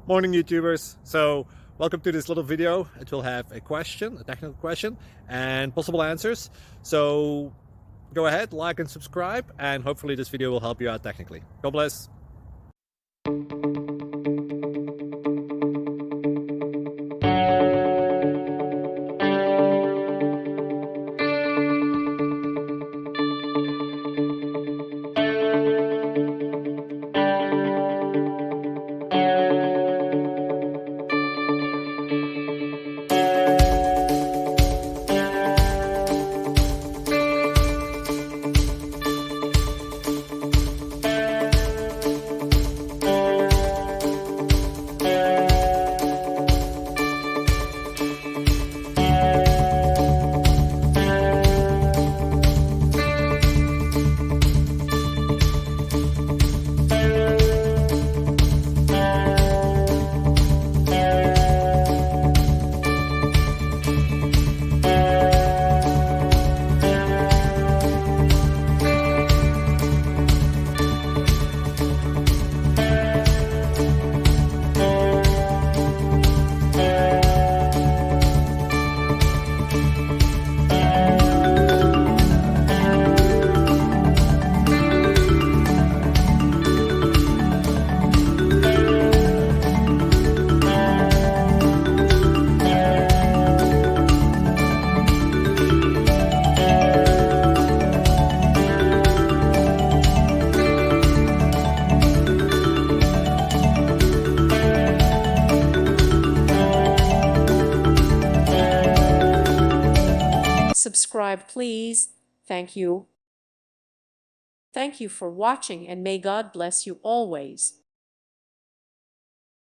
Morning YouTubers. So welcome to this little video. It will have a question, a technical question, and possible answers. So go ahead, like and subscribe, and hopefully this video will help you out technically. God bless. Subscribe, please. Thank you. Thank you for watching, and may God bless you always.